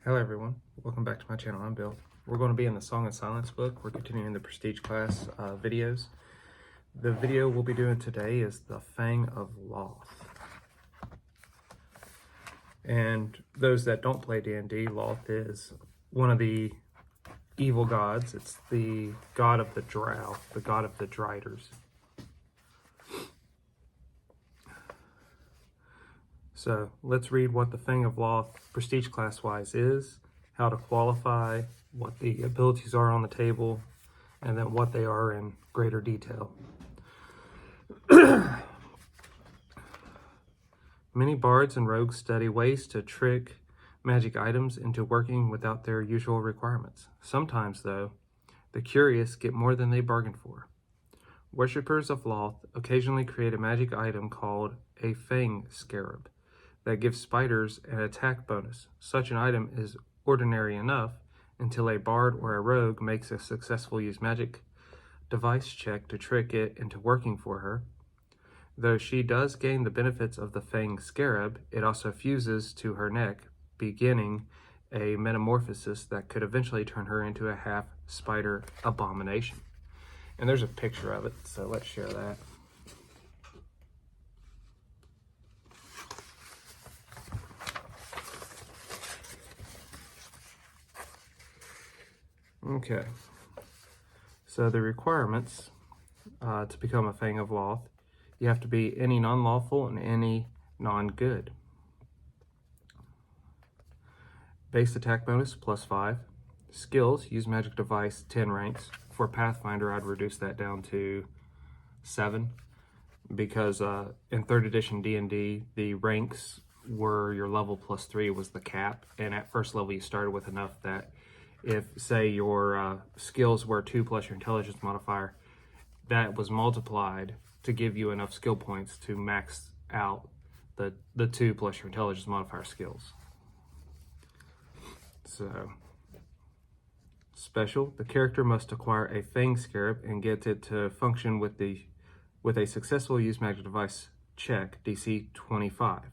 Hello everyone, welcome back to my channel. I'm Bill. We're going to be in the Song of Silence book. We're continuing the Prestige class videos. The video we'll be doing today is the Fang of Lolth. And those that don't play D&D, Lolth is one of the evil gods. It's the god of the drow, the god of the driders. So let's read what the Fang of Lolth Prestige class-wise is, how to qualify, what the abilities are on the table, and then what they are in greater detail. Many bards and rogues study ways to trick magic items into working without their usual requirements. Sometimes, though, the curious get more than they bargained for. Worshippers of Lolth occasionally create a magic item called a fang scarab that gives spiders an attack bonus. Such an item is ordinary enough until a bard or a rogue makes a successful use magic device check to trick it into working for her. Though she does gain the benefits of the fang scarab, it also fuses to her neck, beginning a metamorphosis that could eventually turn her into a half spider abomination. And there's a picture of it, so let's share that. Okay, so the requirements to become a Fang of Lolth: you have to be any non-lawful and any non-good. Base attack bonus +5. Skills: use magic device 10 ranks. For Pathfinder, I'd reduce that down to 7 because in 3rd edition D&D, the ranks were your level +3 was the cap, and at first level you started with enough that if, say, your skills were 2 plus your intelligence modifier, that was multiplied to give you enough skill points to max out the 2 plus your intelligence modifier skills. So, special: the character must acquire a fang scarab and get it to function with a successful use magic device check, DC 25.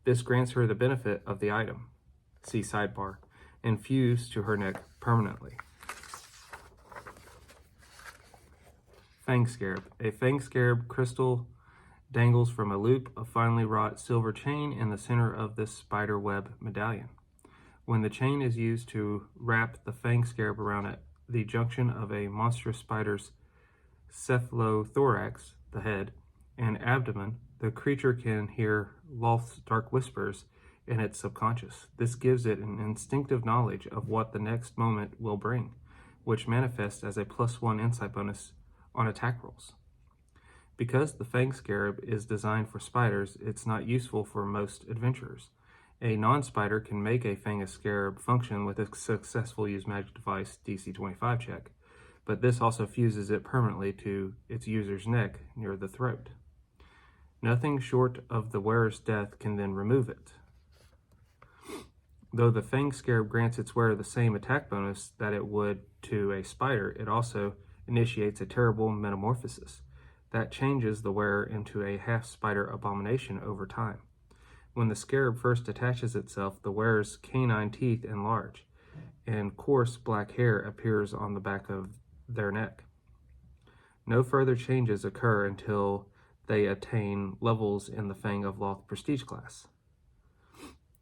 This grants her the benefit of the item, see sidebar, and fuse to her neck permanently. Fang scarab: a fang scarab crystal dangles from a loop of finely wrought silver chain in the center of this spider web medallion. When the chain is used to wrap the fang scarab around the junction of a monstrous spider's cephalothorax, the head, and abdomen, the creature can hear Lolth's dark whispers in its subconscious. This gives it an instinctive knowledge of what the next moment will bring, which manifests as a +1 insight bonus on attack rolls. Because the fang scarab is designed for spiders, it's not useful for most adventurers. A non-spider can make a fang scarab function with a successful use magic device DC 25 check, but this also fuses it permanently to its user's neck near the throat. Nothing short of the wearer's death can then remove it. Though the fang scarab grants its wearer the same attack bonus that it would to a spider, it also initiates a terrible metamorphosis that changes the wearer into a half spider abomination over time. When the scarab first attaches itself, the wearer's canine teeth enlarge, and coarse black hair appears on the back of their neck. No further changes occur until they attain levels in the Fang of Lolth Prestige class.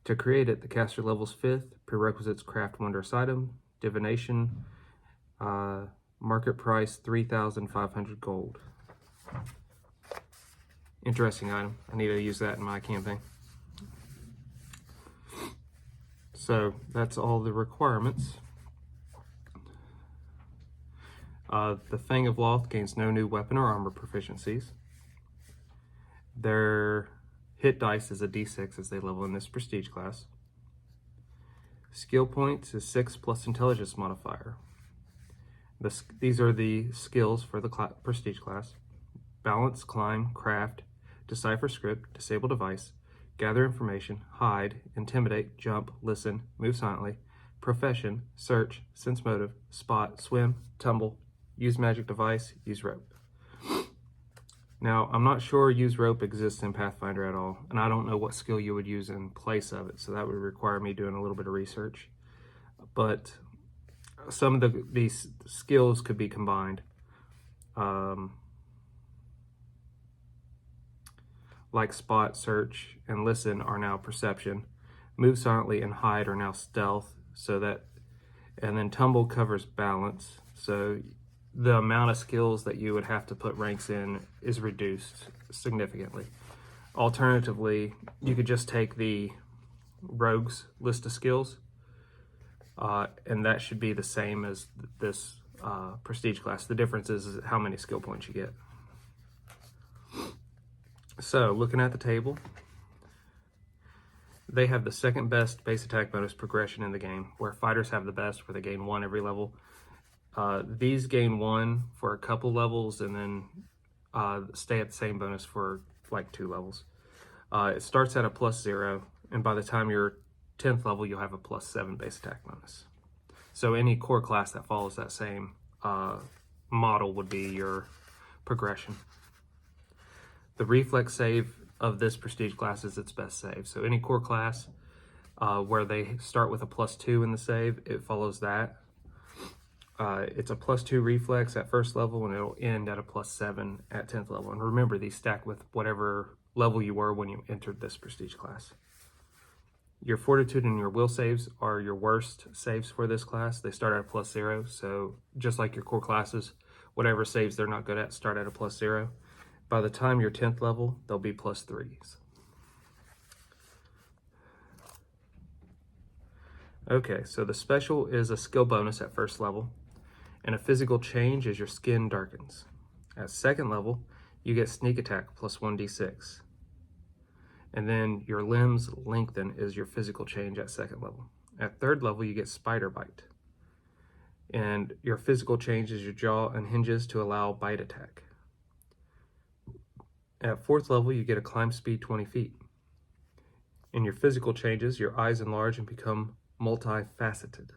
To create it, the caster levels 5th, prerequisites craft wondrous item, divination, market price 3,500 gold. Interesting item. I need to use that in my campaign. So that's all the requirements. The Fang of Lolth gains no new weapon or armor proficiencies. Their hit dice is a d6 as they level in this prestige class. Skill points is 6 plus intelligence modifier. These are the skills for the prestige class: balance, climb, craft, decipher script, disable device, gather information, hide, intimidate, jump, listen, move silently, profession, search, sense motive, spot, swim, tumble, use magic device, use rope. Now, I'm not sure use rope exists in Pathfinder at all, and I don't know what skill you would use in place of it, so that would require me doing a little bit of research. but some of these skills could be combined. Like spot, search, and listen are now perception. Move silently and hide are now stealth, and then tumble covers balance. So the amount of skills that you would have to put ranks in is reduced significantly. Alternatively, you could just take the rogues list of skills, and that should be the same as this prestige class. The difference is how many skill points you get. So, looking at the table, they have the second best base attack bonus progression in the game, where fighters have the best, where they gain 1 every level. These gain 1 for a couple levels, and then stay at the same bonus for like 2 levels. It starts at a +0, and by the time you're 10th level, you'll have a +7 base attack bonus. So any core class that follows that same model would be your progression. The reflex save of this prestige class is its best save. So any core class where they start with a +2 in the save, it follows that. It's a +2 reflex at first level, and it'll end at a +7 at 10th level. And remember, these stack with whatever level you were when you entered this prestige class. Your fortitude and your will saves are your worst saves for this class. They start at a +0, so just like your core classes, whatever saves they're not good at start at a +0. By the time you're 10th level, they'll be +3s. Okay, so the special is a skill bonus at first level, and a physical change is your skin darkens. At second level, you get sneak attack +1d6. And then your limbs lengthen is your physical change at second level. At third level, you get spider bite. And your physical change is your jaw unhinges to allow bite attack. At fourth level, you get a climb speed 20 feet. In your physical changes, your eyes enlarge and become multifaceted.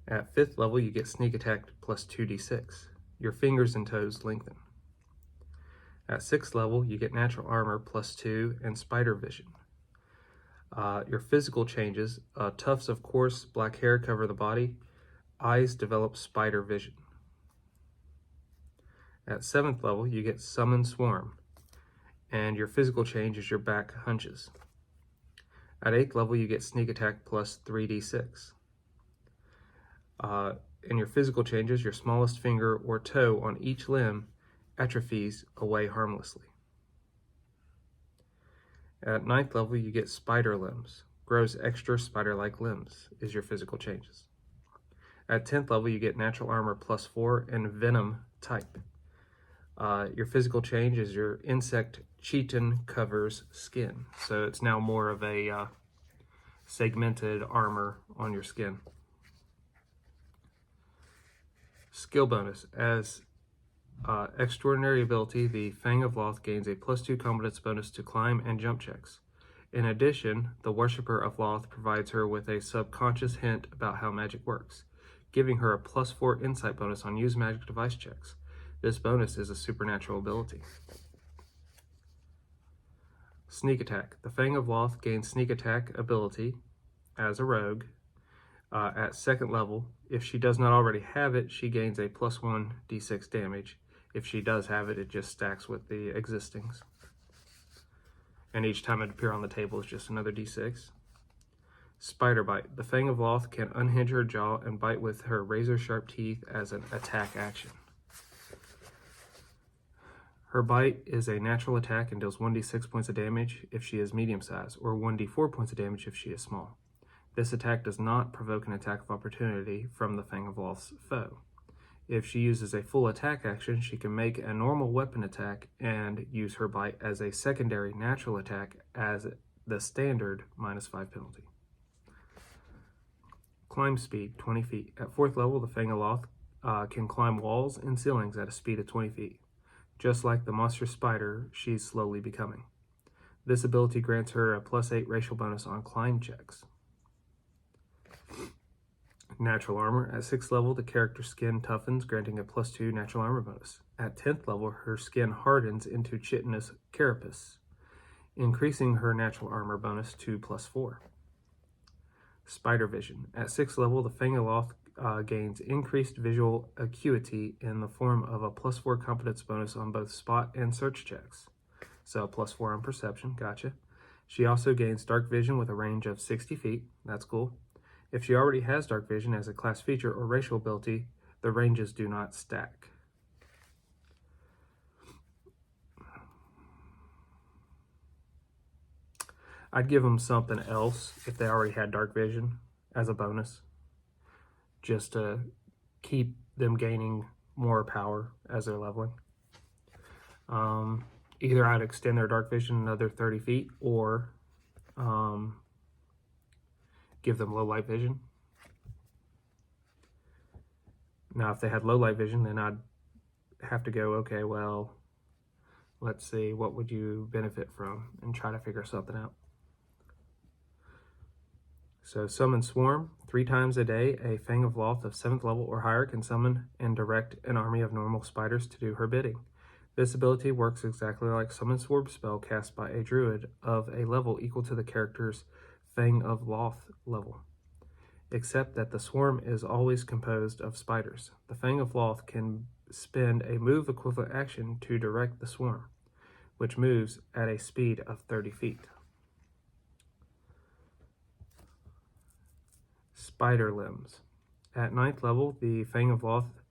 At fifth level, you get sneak attack +2d6. Your fingers and toes lengthen. At sixth level, you get natural armor +2 and spider vision. Your physical changes, tufts of coarse black hair cover the body. Eyes develop spider vision. At seventh level, you get summon swarm, and your physical change is your back hunches. At eighth level, you get sneak attack +3d6. In your physical changes, your smallest finger or toe on each limb atrophies away harmlessly. At ninth level, you get spider limbs. Grows extra spider-like limbs is your physical changes. At 10th level, you get natural armor +4 and venom type. Your physical change is your insect chitin covers skin. So it's now more of a segmented armor on your skin. Skill bonus. As extraordinary ability, the Fang of Lolth gains a +2 competence bonus to climb and jump checks. In addition, the Worshipper of Lolth provides her with a subconscious hint about how magic works, giving her a +4 insight bonus on use magic device checks. This bonus is a supernatural ability. Sneak attack. The Fang of Lolth gains sneak attack ability as a rogue at second level. If she does not already have it, she gains a +1d6 damage. If she does have it, it just stacks with the existings. And each time it appears on the table is just another d6. Spider bite. The Fang of Lolth can unhinge her jaw and bite with her razor-sharp teeth as an attack action. Her bite is a natural attack and deals 1d6 points of damage if she is medium-sized, or 1d4 points of damage if she is small. This attack does not provoke an attack of opportunity from the Fang of Lolth's foe. If she uses a full attack action, she can make a normal weapon attack and use her bite as a secondary natural attack as the standard -5 penalty. Climb speed, 20 feet. At 4th level, the Fang of Lolth can climb walls and ceilings at a speed of 20 feet. Just like the monster spider she's slowly becoming. This ability grants her a +8 racial bonus on climb checks. Natural armor. At 6th level, the character's skin toughens, granting a +2 natural armor bonus. At 10th level, her skin hardens into chitinous carapace, increasing her natural armor bonus to +4. Spider Vision. At 6th level, the fang of lolth gains increased visual acuity in the form of a +4 competence bonus on both spot and search checks. So +4 on perception, gotcha. She also gains dark vision with a range of 60 feet, that's cool. If she already has dark vision as a class feature or racial ability, the ranges do not stack. I'd give them something else if they already had dark vision as a bonus, just to keep them gaining more power as they're leveling. Either I'd extend their dark vision another 30 feet or give them low light vision. Now, if they had low light vision, then I'd have to go, okay, well, let's see, what would you benefit from, and try to figure something out. So summon Swarm. 3 times a day, a Fang of Lolth of 7th level or higher can summon and direct an army of normal spiders to do her bidding. This ability works exactly like Summon Swarm spell cast by a druid of a level equal to the character's Fang of Lolth level, except that the swarm is always composed of spiders. The Fang of Lolth can spend a move equivalent action to direct the swarm, which moves at a speed of 30 feet. Spider limbs. At 9th level, the Fang of Lolth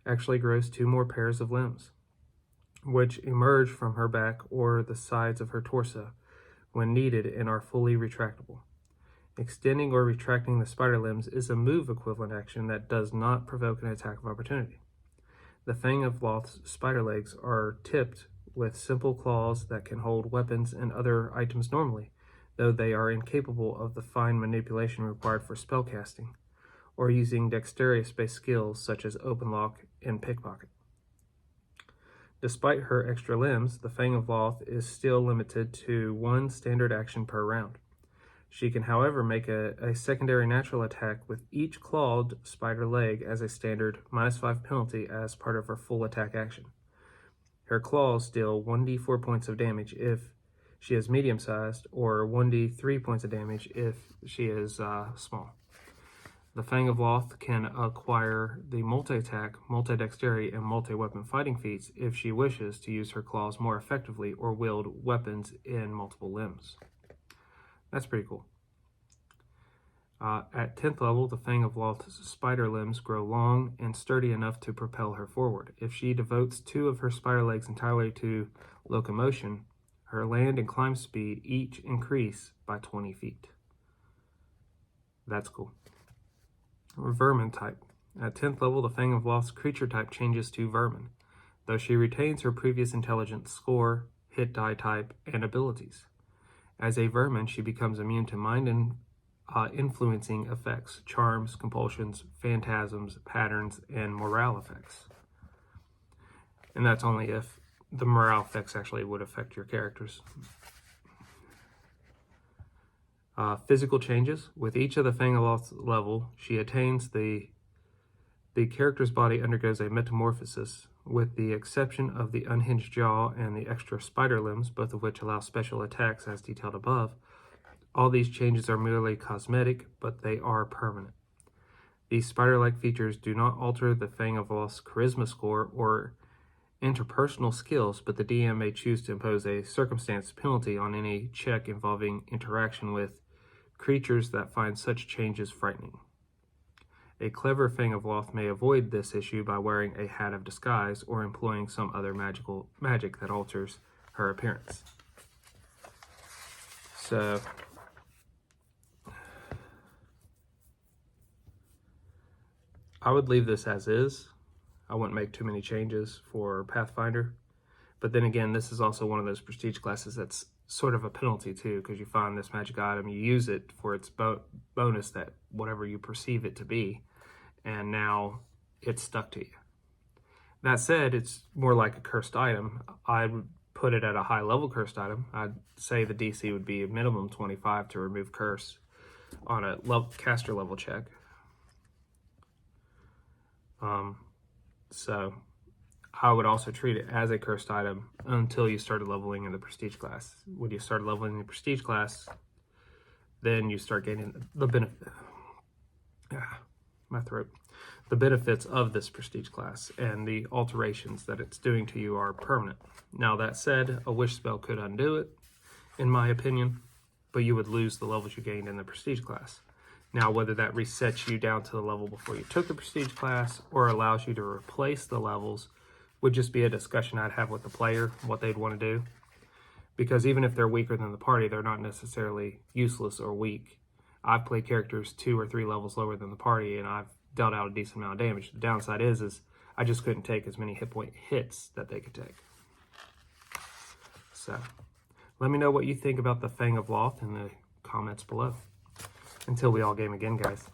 actually grows 2 more pairs of limbs, which emerge from her back or the sides of her torso when needed and are fully retractable. Extending or retracting the spider limbs is a move equivalent action that does not provoke an attack of opportunity. The Fang of Lolth's spider legs are tipped with simple claws that can hold weapons and other items normally, though they are incapable of the fine manipulation required for spellcasting, or using dexterous-based skills such as open lock and pickpocket. Despite her extra limbs, the Fang of Lolth is still limited to 1 standard action per round. She can, however, make a secondary natural attack with each clawed spider leg as a standard -5 penalty as part of her full attack action. Her claws deal 1d4 points of damage if she is medium-sized, or 1d3 points of damage if she is small. The Fang of Lolth can acquire the multi-attack, multi-dexterity, and multi-weapon fighting feats if she wishes to use her claws more effectively or wield weapons in multiple limbs. That's pretty cool. At 10th level, the Fang of Lolth's spider limbs grow long and sturdy enough to propel her forward. If she devotes 2 of her spider legs entirely to locomotion, her land and climb speed each increase by 20 feet. That's cool. Vermin type. At 10th level, the Fang of Lolth's creature type changes to Vermin, though she retains her previous intelligence score, hit die type, and abilities. As a Vermin, she becomes immune to mind and influencing effects, charms, compulsions, phantasms, patterns, and morale effects. And that's only if the morale effects actually would affect your characters. Physical changes. With each of the Fang of Lolth's level, she attains the character's body undergoes a metamorphosis, with the exception of the unhinged jaw and the extra spider limbs, both of which allow special attacks as detailed above. All these changes are merely cosmetic, but they are permanent. These spider-like features do not alter the Fang of Lolth's charisma score or interpersonal skills, but the DM may choose to impose a circumstance penalty on any check involving interaction with creatures that find such changes frightening. A clever Fang of Lolth may avoid this issue by wearing a hat of disguise or employing some other magic that alters her appearance. So, I would leave this as is. I wouldn't make too many changes for Pathfinder. But then again, this is also one of those prestige classes that's sort of a penalty too, because you find this magic item, you use it for its bonus, that whatever you perceive it to be, and now it's stuck to you. That said, it's more like a cursed item. I would put it at a high level cursed item. I'd say the DC would be a minimum 25 to remove curse on a caster level check. So I would also treat it as a cursed item until you started leveling in the prestige class. When you start leveling in the prestige class, then you start getting the benefit. my throat. The benefits of this prestige class and the alterations that it's doing to you are permanent. Now that said, a wish spell could undo it, in my opinion, but you would lose the levels you gained in the prestige class. Now, whether that resets you down to the level before you took the prestige class or allows you to replace the levels would just be a discussion I'd have with the player, what they'd want to do. Because even if they're weaker than the party, they're not necessarily useless or weak. I've played characters 2 or 3 levels lower than the party, and I've dealt out a decent amount of damage. The downside is I just couldn't take as many hit point hits that they could take. So, let me know what you think about the Fang of Lolth in the comments below. Until we all game again, guys.